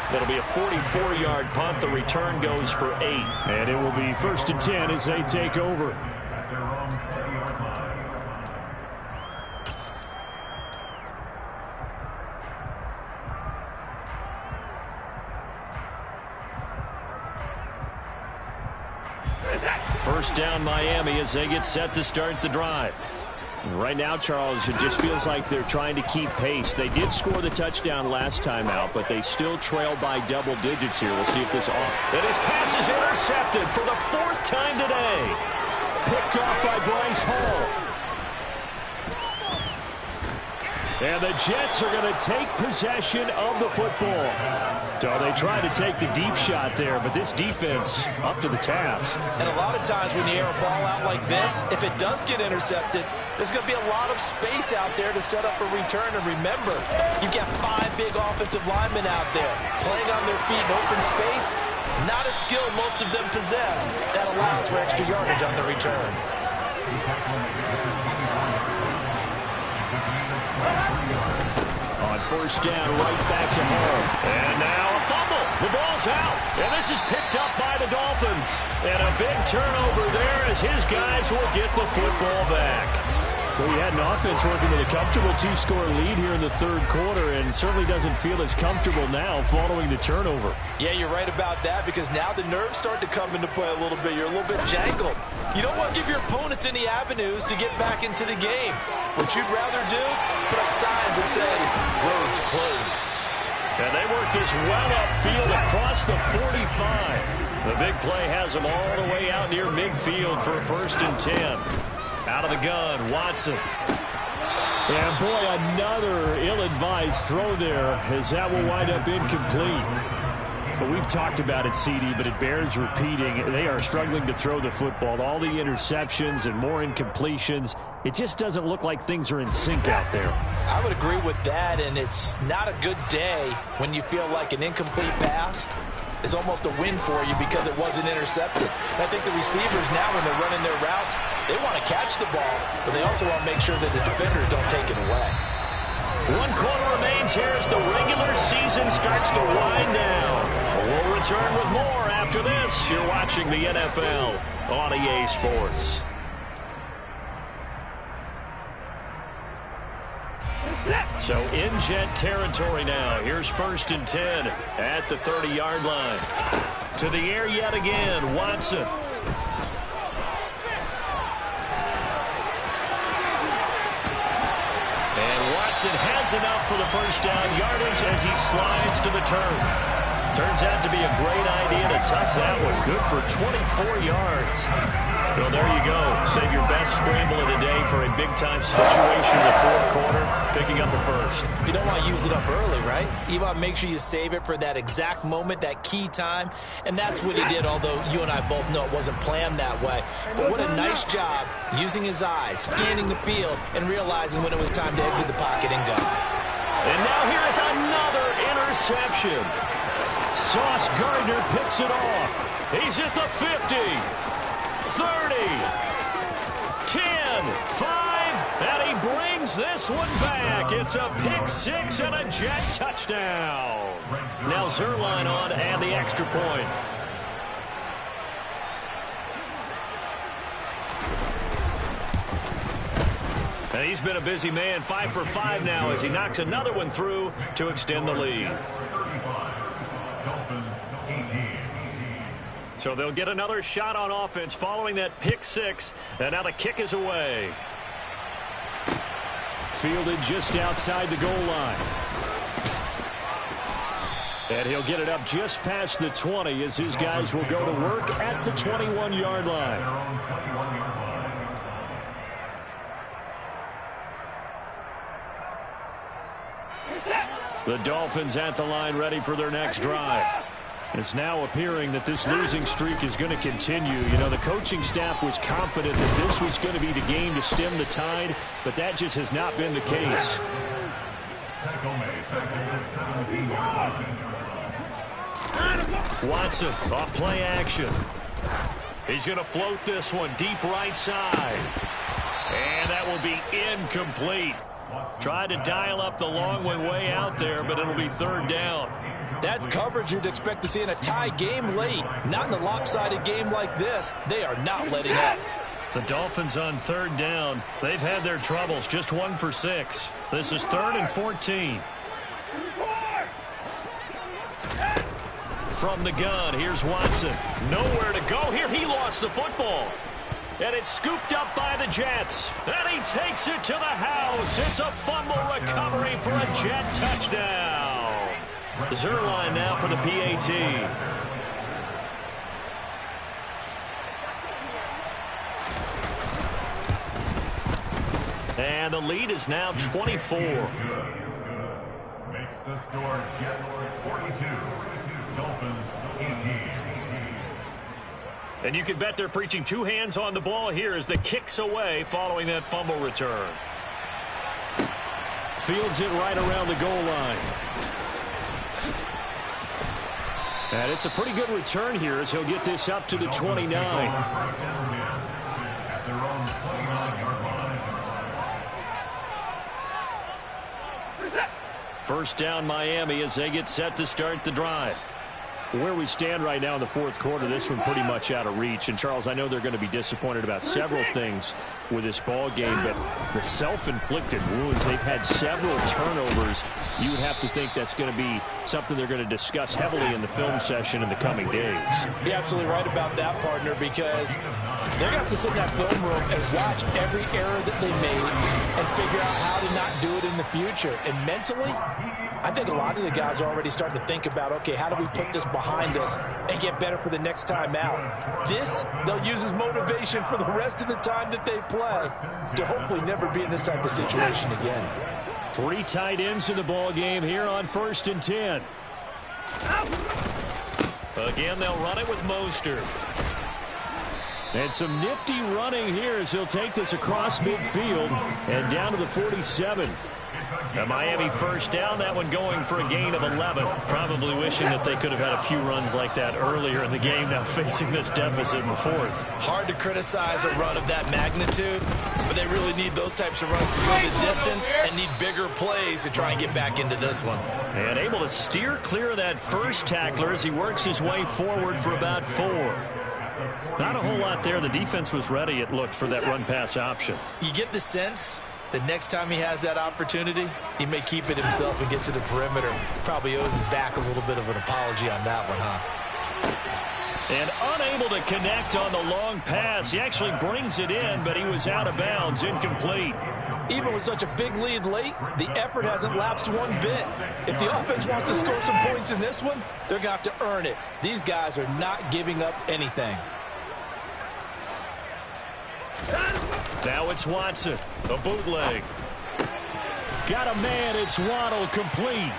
That'll be a 44-yard punt. The return goes for 8. And it will be 1st and 10 as they take over. First down Miami as they get set to start the drive. Right now, Charles, it just feels like they're trying to keep pace. They did score the touchdown last time out, but they still trail by double digits here. We'll see if this off. And his pass is intercepted for the 4th time today. Picked off by Bryce Hall. And the Jets are going to take possession of the football. So they try to take the deep shot there, but this defense up to the task. And a lot of times when you air a ball out like this, if it does get intercepted, there's going to be a lot of space out there to set up a return. And remember, you've got 5 big offensive linemen out there playing on their feet in open space. Not a skill most of them possess. That allows for extra yardage on the return. On first down, right back to home. And now a fumble. The ball's out. And this is picked up by the Dolphins. And a big turnover there as his guys will get the football back. Well, you had an offense working with a comfortable 2-score lead here in the third quarter, and certainly doesn't feel as comfortable now following the turnover. Yeah, you're right about that, because now the nerves start to come into play a little bit. You're a little bit jangled. You don't want to give your opponents any avenues to get back into the game. What you'd rather do, put up signs that say, roads closed. And they work this well upfield across the 45. The big play has them all the way out near midfield for a 1st and 10. Out of the gun, Watson. And boy, another ill-advised throw there, as that will wind up incomplete. But we've talked about it, CD, but it bears repeating. They are struggling to throw the football. All the interceptions and more incompletions. It just doesn't look like things are in sync out there. I would agree with that, and it's not a good day when you feel like an incomplete pass is almost a win for you because it wasn't intercepted. And I think the receivers now, when they're running their routes, they want to catch the ball, but they also want to make sure that the defenders don't take it away. 1 quarter remains here as the regular season starts to wind down. We'll return with more after this. You're watching the NFL on EA Sports. So in Jet territory now. Here's 1st and 10 at the 30-yard line. To the air yet again, Watson. And Watson has enough for the 1st down yardage as he slides to the turf. Turns out to be a great idea to tuck that one. Good for 24 yards. Well, there you go. Save your best scramble of the day for a big-time situation in the 4th quarter, picking up the 1st. You don't want to use it up early, right? You want to make sure you save it for that exact moment, that key time. And that's what he did, although you and I both know it wasn't planned that way. But what a nice job using his eyes, scanning the field, and realizing when it was time to exit the pocket and go. And now here is another interception. Sauce Gardner picks it off. He's at the 50, 30, 10, 5, and he brings this one back. It's a pick 6 and a Jet touchdown. Now Zerline on and the extra point. And he's been a busy man, 5 for 5 now as he knocks another one through to extend the lead. So they'll get another shot on offense following that pick 6, and now the kick is away. Fielded just outside the goal line. And he'll get it up just past the 20 as his guys will go to work at the 21-yard line. The Dolphins at the line ready for their next drive. It's now appearing that this losing streak is going to continue. You know, the coaching staff was confident that this was going to be the game to stem the tide, but that just has not been the case. Watson off play action. He's going to float this one deep right side. And that will be incomplete. Tried to dial up the long way out there, but it'll be 3rd down. That's coverage you'd expect to see in a tie game late. Not in a lopsided game like this. They are not letting up. The Dolphins on 3rd down. They've had their troubles. Just 1 for 6. This is 3rd and 14. From the gun, here's Watson. Nowhere to go here. He lost the football. And it's scooped up by the Jets. And he takes it to the house. It's a fumble recovery for a Jet touchdown. Zerline now for the PAT. And the lead is now 24. Makes the score Jets 42, Dolphins 18. And you can bet they're preaching two hands on the ball here as the kick's away following that fumble return. Fields it right around the goal line. And it's a pretty good return here as he'll get this up to the 29. At their own 29-yard line. First down Miami as they get set to start the drive. Where we stand right now in the fourth quarter, this one pretty much out of reach. And, Charles, I know they're going to be disappointed about several things with this ball game, but the self-inflicted wounds, they've had several turnovers. You would have to think that's going to be something they're going to discuss heavily in the film session in the coming days. You're absolutely right about that, partner, because they're going to have to sit in that film room and watch every error that they made and figure out how to not do it in the future. And mentally, I think a lot of the guys are already starting to think about, okay, how do we put this behind us and get better for the next time out? This, they'll use as motivation for the rest of the time that they play to hopefully never be in this type of situation again. 3 tight ends in the ball game here on 1st and 10. Again, they'll run it with Mostert. And some nifty running here as he'll take this across midfield and down to the 47. A Miami first down, that one going for a gain of 11. Probably wishing that they could have had a few runs like that earlier in the game, now facing this deficit in the fourth. Hard to criticize a run of that magnitude, but they really need those types of runs to go the distance and need bigger plays to try and get back into this one. And able to steer clear of that first tackler as he works his way forward for about 4. Not a whole lot there. The defense was ready, it looked, for that run-pass option. You get the sense the next time he has that opportunity, he may keep it himself and get to the perimeter. Probably owes his back a little bit of an apology on that one, huh? And unable to connect on the long pass. He actually brings it in, but he was out of bounds, incomplete. Even with such a big lead late, the effort hasn't lapsed one bit. If the offense wants to score some points in this one, they're going to have to earn it. These guys are not giving up anything. Now it's Watson, a bootleg. Got a man, it's Waddle, complete.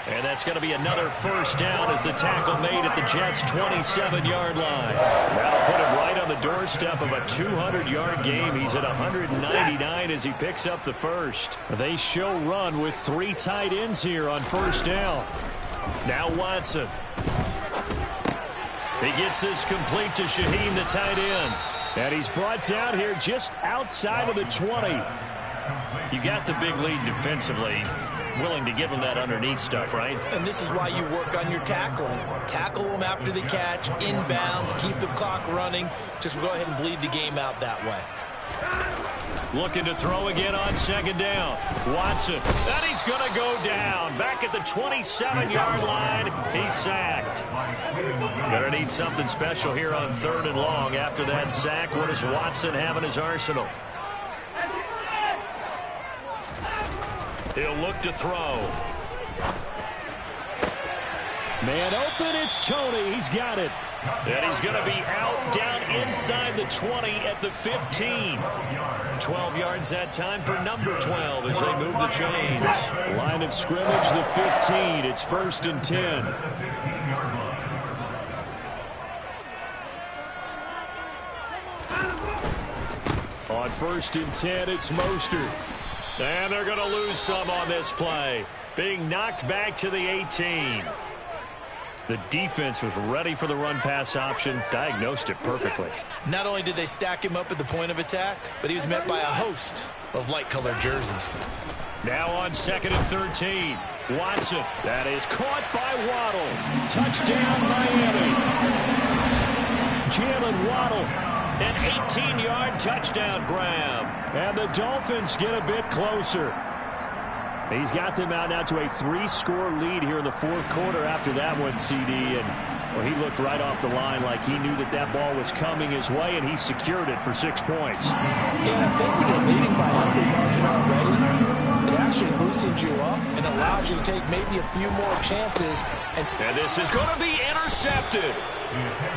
And that's going to be another first down as the tackle made at the Jets' 27-yard line. That'll put him right on the doorstep of a 200-yard game. He's at 199 as he picks up the first. They show run with 3 tight ends here on first down. Now Watson. He gets this complete to Shaheen, the tight end. And he's brought down here just outside of the 20. You got the big lead defensively. Willing to give him that underneath stuff, right? And this is why you work on your tackling. Tackle them after the catch, inbounds, keep the clock running. Just go ahead and bleed the game out that way. Looking to throw again on second down. Watson. And he's going to go down. Back at the 27-yard line. He's sacked. Going to need something special here on 3rd and long. After that sack, what does Watson have in his arsenal? He'll look to throw. Man open, it's Tony. He's got it. And he's going to be out down inside the 20 at the 15. 12 yards that time for number 12 as they move the chains. Line of scrimmage, the 15. It's 1st and 10. On 1st and 10, it's Mostert. And they're going to lose some on this play. Being knocked back to the 18. The defense was ready for the run-pass option, diagnosed it perfectly. Not only did they stack him up at the point of attack, but he was met by a host of light-colored jerseys. Now on 2nd and 13. Watson. That is caught by Waddle. Touchdown, Miami. Jalen Waddle. An 18-yard touchdown grab. And the Dolphins get a bit closer. He's got them out now to a 3-score lead here in the fourth quarter after that one, CD. And well, he looked right off the line like he knew that that ball was coming his way, and he secured it for 6 points. Yeah, I think when you're leading by a healthy margin already, it actually loosens you up and allows you to take maybe a few more chances. And this is going to be intercepted.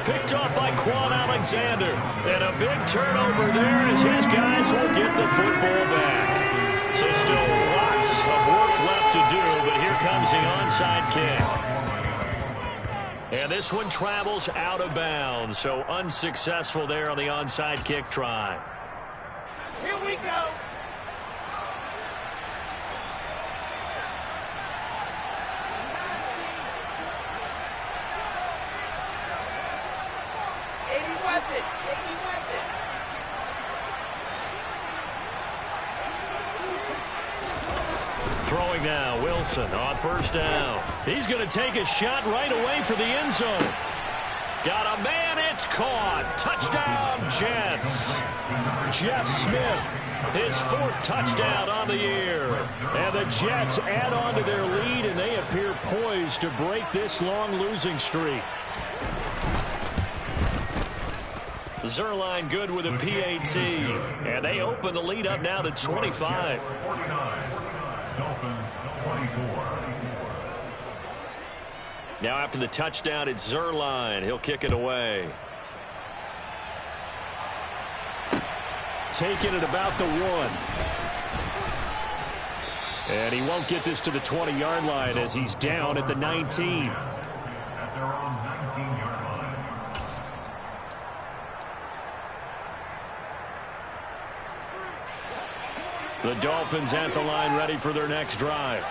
Picked off by Quan Alexander. And a big turnover there as his guys will get the football back. So still lots of work left to do, but here comes the onside kick. And this one travels out of bounds, so unsuccessful there on the onside kick try. Here we go. Throwing now, Wilson on first down. He's going to take a shot right away for the end zone. Got a man, it's caught. Touchdown, Jets. Jeff Smith, his 4th touchdown on the year. And the Jets add on to their lead, and they appear poised to break this long losing streak. Zerline good with a PAT. And they open the lead up now to 25. Dolphins 24. Now after the touchdown, it's Zerline. He'll kick it away. Taking it about the 1. And he won't get this to the 20-yard line as he's down at the 19. At their own 19-yard line. The Dolphins at the line ready for their next drive.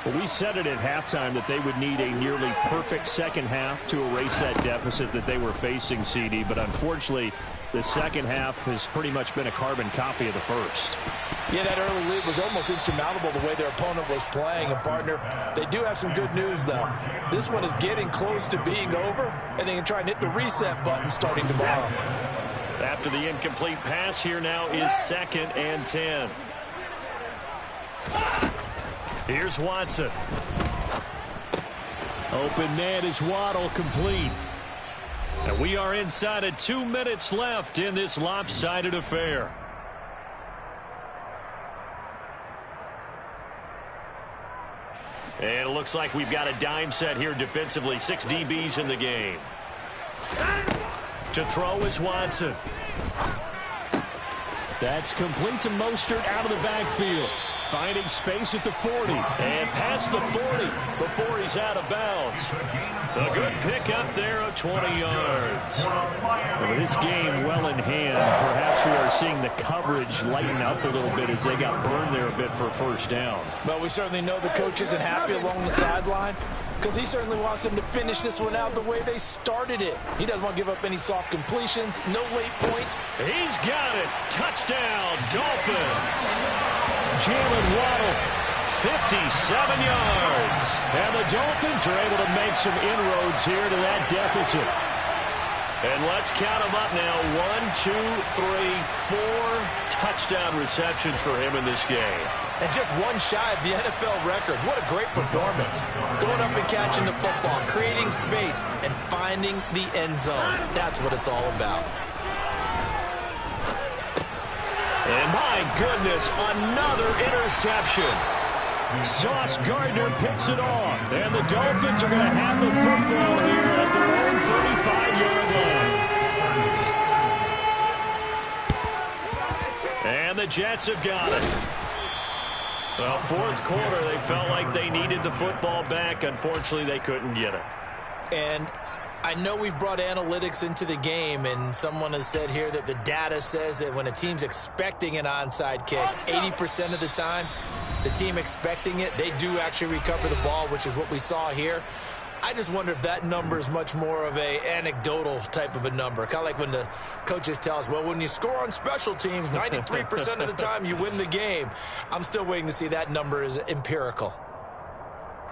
Well, we said it at halftime that they would need a nearly perfect second half to erase that deficit that they were facing, CD. But unfortunately, the second half has pretty much been a carbon copy of the first. Yeah, that early lead was almost insurmountable the way their opponent was playing. And, partner, they do have some good news, though. This one is getting close to being over, and they can try and hit the reset button starting tomorrow. After the incomplete pass, here now is 2nd and 10. Here's Watson. Open man is Waddle, complete. And we are inside of 2 minutes left in this lopsided affair. And it looks like we've got a dime set here defensively. 6 DBs in the game. To throw is Watson. That's complete to Mostert out of the backfield. Finding space at the 40. And past the 40 before he's out of bounds. A good pick up there of 20 yards. Well, with this game well in hand, perhaps we are seeing the coverage lighten up a little bit as they got burned there a bit for a first down. But we certainly know the coach isn't happy along the sideline because he certainly wants them to finish this one out the way they started it. He doesn't want to give up any soft completions, no late points. He's got it. Touchdown, Dolphins. Jalen Waddle, 57 yards. And the Dolphins are able to make some inroads here to that deficit. And let's count them up now. 1, 2, 3, 4 touchdown receptions for him in this game. And just one shy of the NFL record. What a great performance. Going up and catching the football, creating space, and finding the end zone. That's what it's all about. And my goodness, another interception. Sauce Gardner picks it off. And the Dolphins are going to have the football here at their own 35-yard line. And the Jets have got it. Well, 4th quarter, they felt like they needed the football back. Unfortunately, they couldn't get it. And I know we've brought analytics into the game, and someone has said here that the data says that when a team's expecting an onside kick, 80% of the time, the team expecting it, they do actually recover the ball, which is what we saw here. I just wonder if that number is much more of a anecdotal type of a number. Kind of like when the coaches tell us, well, when you score on special teams, 93% of the time you win the game. I'm still waiting to see that number is empirical.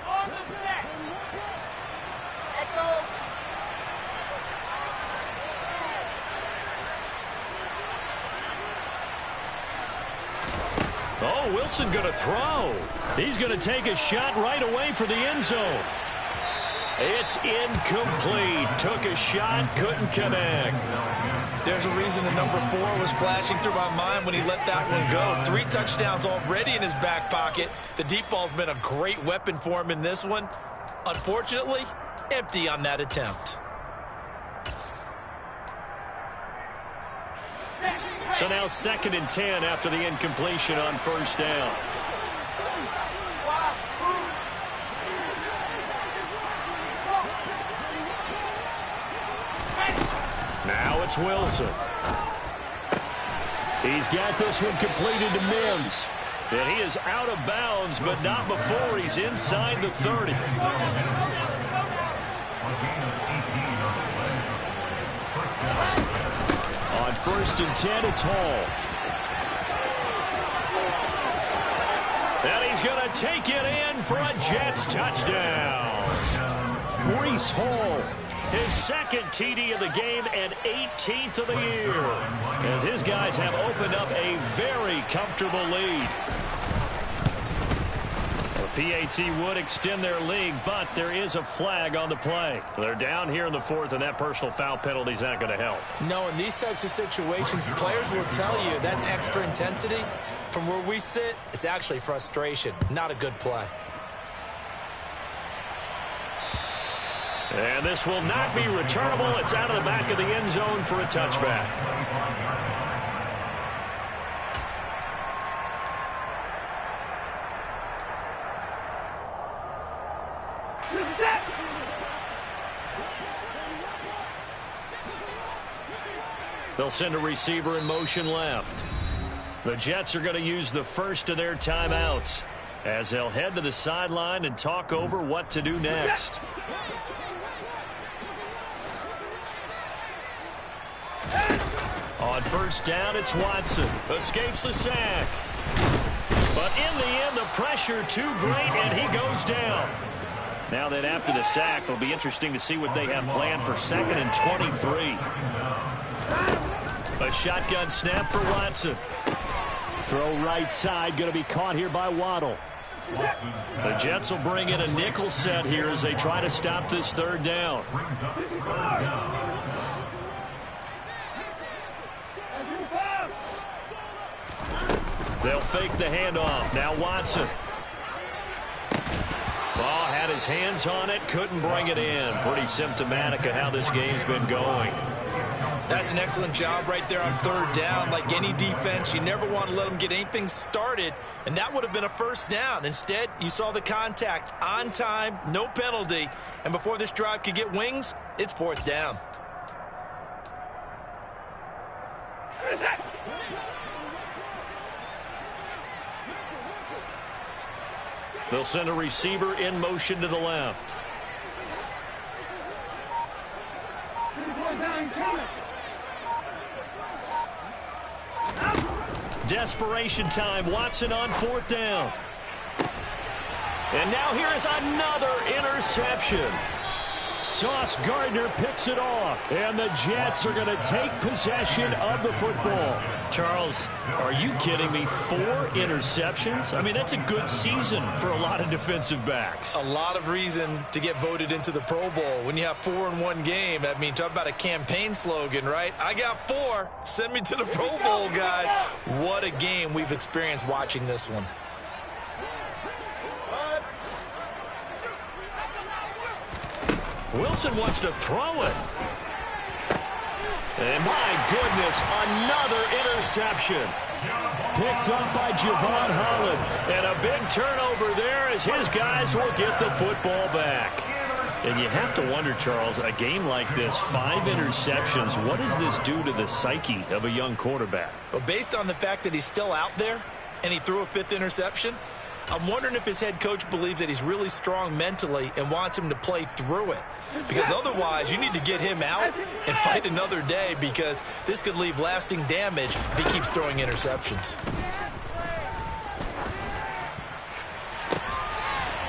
On the set. Echo. Oh, Wilson going to throw. He's going to take a shot right away for the end zone. It's incomplete. Took a shot, couldn't connect. There's a reason the number 4 was flashing through my mind when he let that one go. 3 touchdowns already in his back pocket. The deep ball's been a great weapon for him in this one. Unfortunately, empty on that attempt. So now 2nd and 10 after the incompletion on 1st down. Now it's Wilson. He's got this one completed to Mims. And he is out of bounds, but not before he's inside the 30. On 1st and 10, it's Hall. And he's going to take it in for a Jets touchdown. Breece Hall, his 2nd TD of the game and 18th of the year, as his guys have opened up a very comfortable lead. The PAT would extend their lead, but there is a flag on the play. They're down here in the 4th, and that personal foul penalty is not going to help. No, in these types of situations, players will tell you that's extra intensity. From where we sit, it's actually frustration, not a good play. And this will not be returnable. It's out of the back of the end zone for a touchback. They'll send a receiver in motion left. The Jets are going to use the first of their timeouts as they'll head to the sideline and talk over what to do next. On 1st down, it's Watson. Escapes the sack. But in the end, the pressure too great, and he goes down. Now that after the sack, it'll be interesting to see what they have planned for 2nd and 23. A shotgun snap for Watson. Throw right side, going to be caught here by Waddle. The Jets will bring in a nickel set here as they try to stop this 3rd down. They'll fake the handoff. Now Watson. Ball had his hands on it, couldn't bring it in. Pretty symptomatic of how this game's been going. That's an excellent job right there on 3rd down. Like any defense, you never want to let them get anything started, and that would have been a 1st down. Instead, you saw the contact on time, no penalty, and before this drive could get wings, it's 4th down. They'll send a receiver in motion to the left. Desperation time. Watson on 4th down. And now here is another interception. Sauce Gardner picks it off. And the Jets are going to take possession of the football. Charles, are you kidding me? 4 interceptions? I mean, that's a good season for a lot of defensive backs. A lot of reason to get voted into the Pro Bowl. When you have 4 in one game, I mean, talk about a campaign slogan, right? I got 4. Send me to the Pro Bowl, guys. What a game we've experienced watching this one. Wilson wants to throw it. And my goodness, another interception. Picked up by Javon Holland. And a big turnover there as his guys will get the football back. And you have to wonder, Charles, a game like this, 5 interceptions, what does this do to the psyche of a young quarterback? Well, based on the fact that he's still out there and he threw a 5th interception, I'm wondering if his head coach believes that he's really strong mentally and wants him to play through it. Because otherwise, you need to get him out and fight another day, because this could leave lasting damage if he keeps throwing interceptions.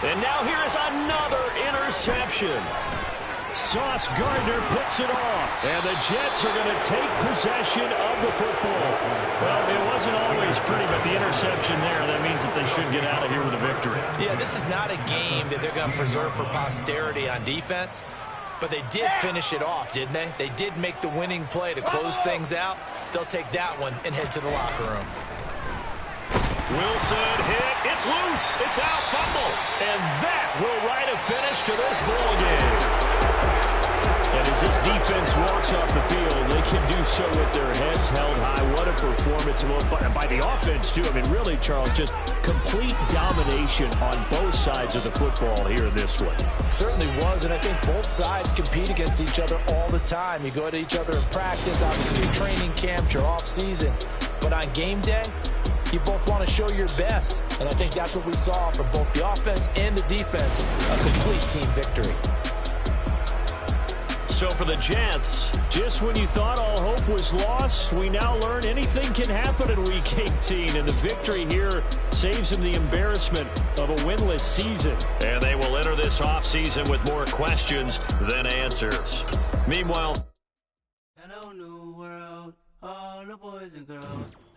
And now here is another interception. Sauce Gardner picks it off. And the Jets are going to take possession of the football. Well, it wasn't always pretty, but the interception there, that means that they should get out of here with a victory. Yeah, this is not a game that they're going to preserve for posterity on defense. But they did finish it off, didn't they? They did make the winning play to close things out. They'll take that one and head to the locker room. Wilson hit. It's loose. It's out. Fumble. And that will write a finish to this ball game. And as this defense walks off the field, they can do so with their heads held high. What a performance by the offense, too. I mean, really, Charles, just complete domination on both sides of the football here in this one. Certainly was, and I think both sides compete against each other all the time. You go to each other in practice, obviously your training camps, your off-season. But on game day, you both want to show your best. And I think that's what we saw from both the offense and the defense, a complete team victory. So for the Jets, just when you thought all hope was lost, we now learn anything can happen in Week 18. And the victory here saves them the embarrassment of a winless season. And they will enter this offseason with more questions than answers. Meanwhile, hello, new world, all the boys and girls.